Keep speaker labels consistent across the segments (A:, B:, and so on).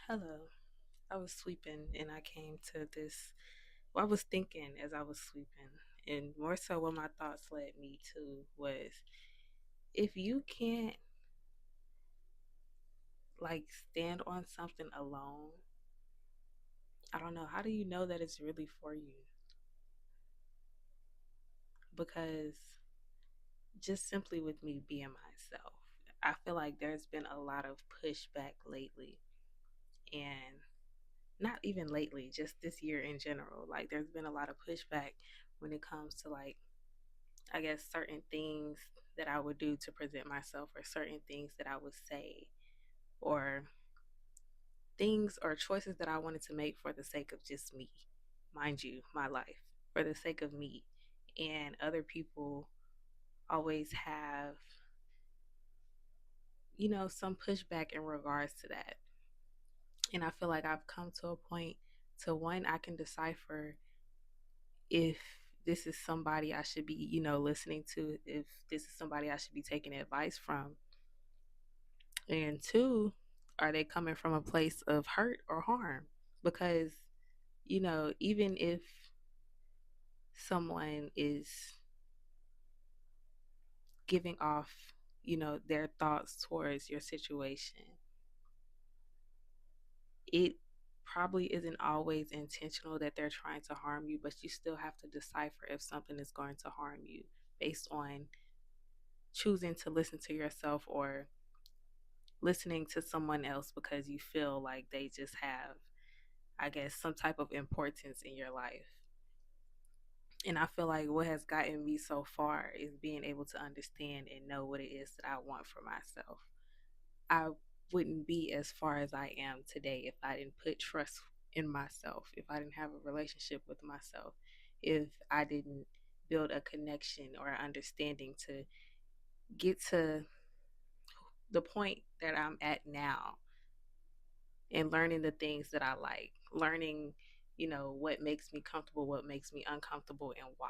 A: Hello. I was sleeping and I came to this. Well, I was thinking as I was sleeping, and more so what my thoughts led me to was if you can't stand on something alone, I don't know, how do you know that it's really for you? Because just simply with me being myself, I feel like there's been a lot of pushback lately, and not even lately, just this year in general. Like, there's been a lot of pushback when it comes to I guess certain things that I would do to present myself, or certain things that I would say, or things or choices that I wanted to make for the sake of just me, mind you, my life, for the sake of me. And other people always have, some pushback in regards to that. And I feel like I've come to a point to one, I can decipher if this is somebody I should be, listening to, if this is somebody I should be taking advice from. And two, are they coming from a place of hurt or harm? Because, even if someone is giving off, their thoughts towards your situation, it probably isn't always intentional that they're trying to harm you, but you still have to decipher if something is going to harm you based on choosing to listen to yourself or listening to someone else because you feel like they just have, I guess, some type of importance in your life. And I feel like what has gotten me so far is being able to understand and know what it is that I want for myself. I wouldn't be as far as I am today if I didn't put trust in myself, if I didn't have a relationship with myself, if I didn't build a connection or understanding to get to the point that I'm at now, and learning the things that I like, learning, what makes me comfortable, what makes me uncomfortable, and why.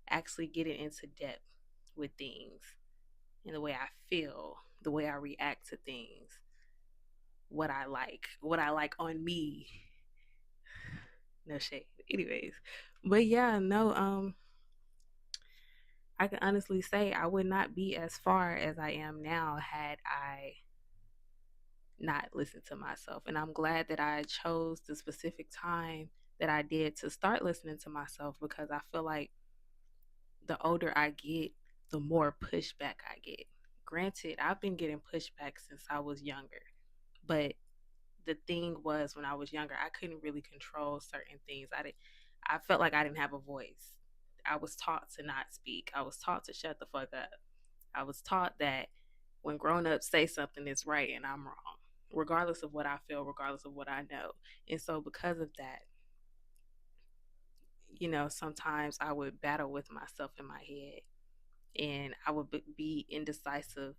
A: Actually getting into depth with things and the way I feel, the way I react to things, what I like on me. No shade. Anyways. But yeah, no, I can honestly say I would not be as far as I am now had I not listened to myself. And I'm glad that I chose the specific time that I did to start listening to myself, because I feel like the older I get, the more pushback I get. Granted, I've been getting pushback since I was younger, but the thing was, when I was younger, I couldn't really control certain things. I felt like I didn't have a voice. I was taught to not speak. I was taught to shut the fuck up. I was taught that when grown-ups say something is right and I'm wrong, regardless of what I feel, regardless of what I know. And so because of that, sometimes I would battle with myself in my head, and I would be indecisive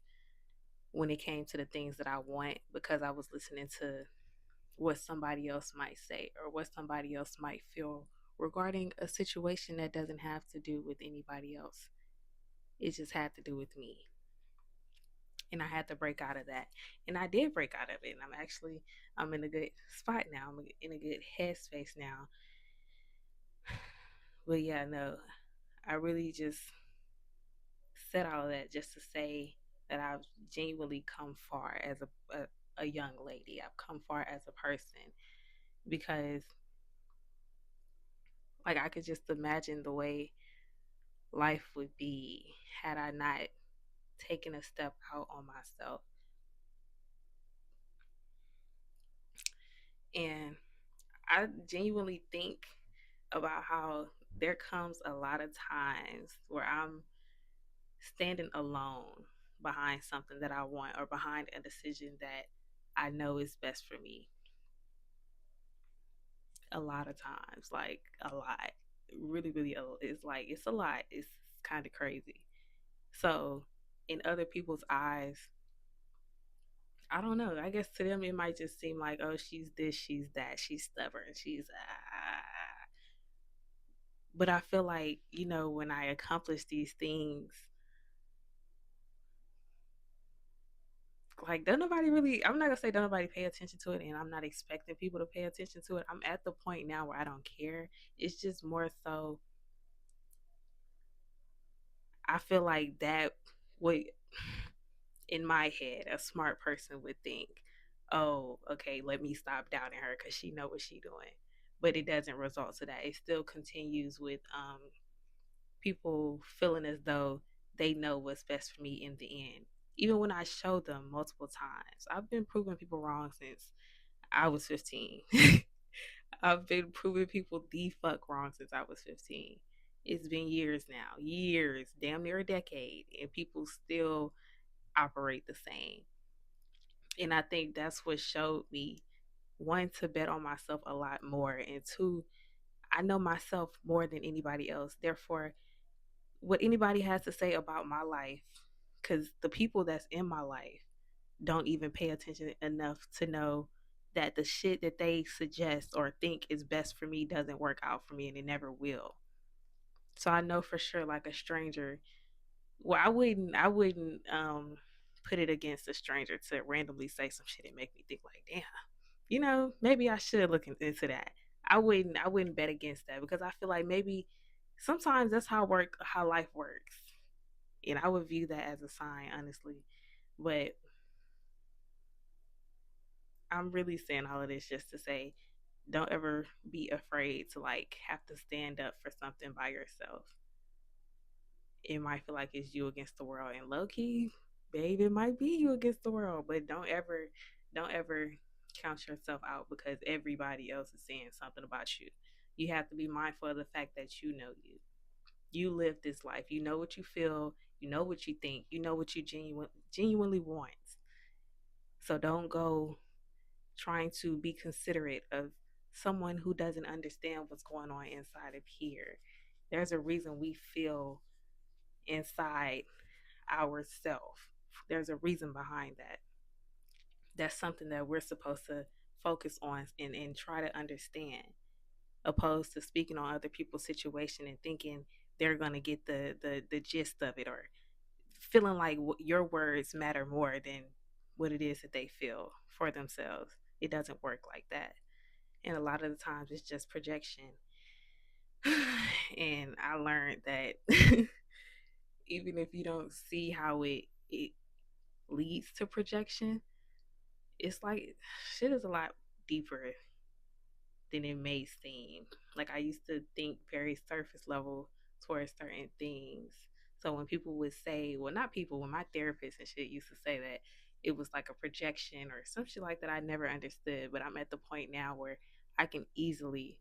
A: when it came to the things that I want, because I was listening to what somebody else might say or what somebody else might feel regarding a situation that doesn't have to do with anybody else. It just had to do with me. And I had to break out of that. And I did break out of it. And I'm in a good spot now. I'm in a good headspace now. But yeah, no, I really just said all of that just to say that I've genuinely come far as a young lady. I've come far as a person, because I could just imagine the way life would be had I not taken a step out on myself. And I genuinely think about how there comes a lot of times where I'm standing alone behind something that I want, or behind a decision that I know is best for me. A lot of times, like a lot, really, really, it's like it's a lot. It's kind of crazy. So, in other people's eyes, I don't know. I guess to them it might just seem like, oh, she's this, she's that, she's stubborn, she's ah. But I feel like, when I accomplish these things, like don't nobody really, I'm not gonna say don't nobody pay attention to it, and I'm not expecting people to pay attention to it. I'm at the point now where I don't care. It's just more so I feel like that would, in my head, a smart person would think, oh, okay, let me stop doubting her because she know what she doing. But it doesn't result to that. It still continues with people feeling as though they know what's best for me in the end. Even when I show them multiple times, I've been proving people wrong since I was 15. I've been proving people the fuck wrong since I was 15. It's been years now, years, damn near a decade, and people still operate the same. And I think that's what showed me, one, to bet on myself a lot more, and two, I know myself more than anybody else. Therefore, what anybody has to say about my life, because the people that's in my life don't even pay attention enough to know that the shit that they suggest or think is best for me doesn't work out for me, and it never will. So I know for sure, like a stranger, well, I wouldn't put it against a stranger to randomly say some shit and make me think like, damn, maybe I should look into that. I wouldn't bet against that, because I feel like maybe sometimes that's how life works. And I would view that as a sign, honestly. But I'm really saying all of this just to say, don't ever be afraid to like have to stand up for something by yourself. It might feel like it's you against the world, and low key, babe, it might be you against the world. But don't ever count yourself out because everybody else is saying something about you. You have to be mindful of the fact that you know you live this life. You know what you feel, you know what you think, you know what you genuinely want. So don't go trying to be considerate of someone who doesn't understand what's going on inside of here. There's a reason we feel inside ourself. There's a reason behind that. That's something that we're supposed to focus on and try to understand, opposed to speaking on other people's situation and thinking they're going to get the gist of it, or feeling like your words matter more than what it is that they feel for themselves. It doesn't work like that. And a lot of the times it's just projection. And I learned that even if you don't see how it leads to projection, it's like shit is a lot deeper than it may seem. Like I used to think very surface level towards certain things. So when people would say, well, not people, when my therapist and shit used to say that it was like a projection or some shit like that, I never understood. But I'm at the point now where I can easily,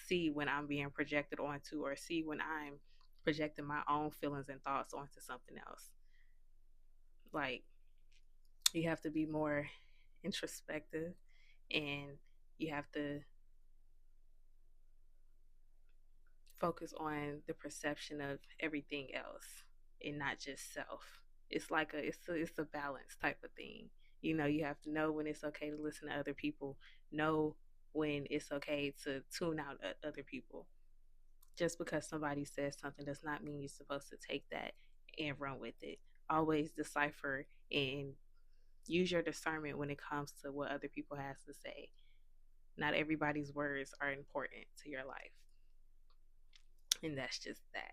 A: see when I'm being projected onto, or see when I'm projecting my own feelings and thoughts onto something else. Like you have to be more introspective, and you have to focus on the perception of everything else and not just self. It's like it's a balance type of thing. You have to know when it's okay to listen to other people, know when it's okay to tune out other people. Just because somebody says something does not mean you're supposed to take that and run with it. Always decipher and use your discernment when it comes to what other people has to say. Not everybody's words are important to your life. And that's just that.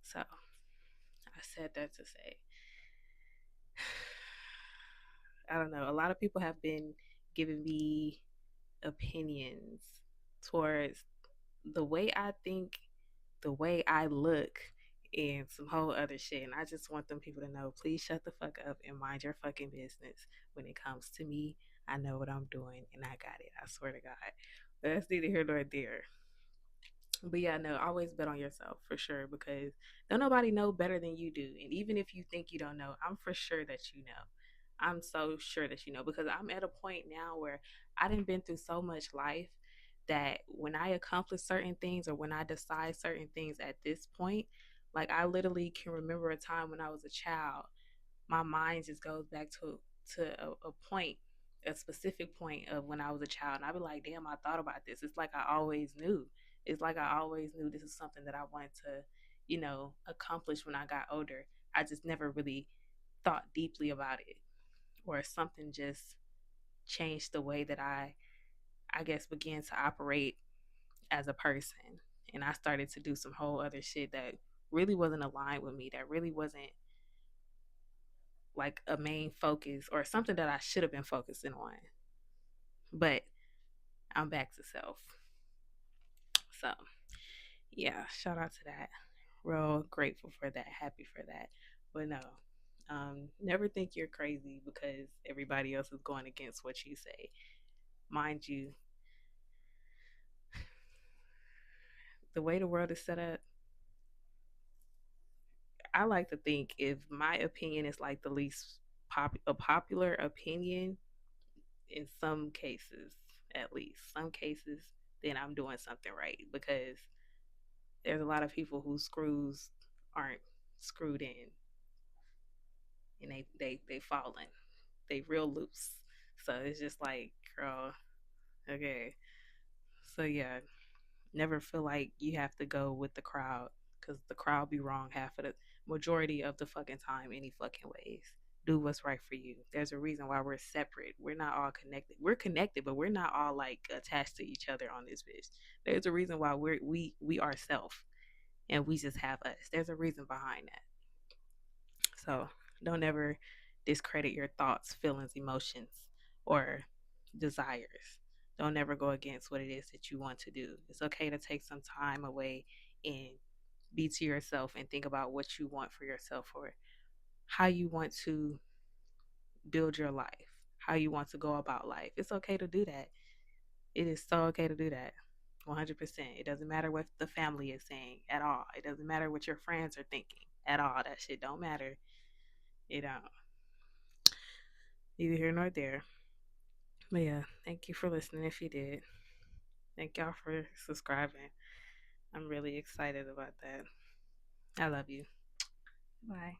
A: So I said that to say, I don't know. A lot of people have been giving me opinions towards the way I think, the way I look, and some whole other shit. And I just want them people to know, please shut the fuck up and mind your fucking business. When it comes to me, I know what I'm doing and I got it. I swear to God. But that's neither here nor there. But yeah, no, always bet on yourself for sure, because don't nobody know better than you do. And even if you think you don't know, I'm for sure that you know. I'm so sure that you know, because I'm at a point now where I done been through so much life that when I accomplish certain things, or when I decide certain things at this point, like I literally can remember a time when I was a child. My mind just goes back to a point, a specific point of when I was a child, and I'd be like, damn, I thought about this. It's like I always knew. It's like I always knew this is something that I wanted to, accomplish when I got older. I just never really thought deeply about it, or something just changed the way that I guess began to operate as a person. And I started to do some whole other shit that really wasn't aligned with me, that really wasn't like a main focus or something that I should have been focusing on. But I'm back to self. So yeah, shout out to that. Real grateful for that, happy for that. But no, never think you're crazy because everybody else is going against what you say. Mind you, the way the world is set up, I like to think if my opinion is like the least a popular opinion in some cases, at least some cases, then I'm doing something right because there's a lot of people whose screws aren't screwed in and they falling. They real loose. So it's just like, girl, okay. So yeah, never feel like you have to go with the crowd because the crowd be wrong half of the majority of the fucking time any fucking ways. Do what's right for you. There's a reason why we're separate. We're not all connected. We're connected, but we're not all like attached to each other on this bitch. There's a reason why we are self and we just have us. There's a reason behind that. So don't ever discredit your thoughts, feelings, emotions, or desires. Don't ever go against what it is that you want to do. It's okay to take some time away and be to yourself and think about what you want for yourself or how you want to build your life, how you want to go about life. It's okay to do that. It is so okay to do that. 100%. It doesn't matter what the family is saying at all. It doesn't matter what your friends are thinking at all. That shit don't matter. It don't. Neither here nor there. But yeah, thank you for listening if you did. Thank y'all for subscribing. I'm really excited about that. I love you. Bye.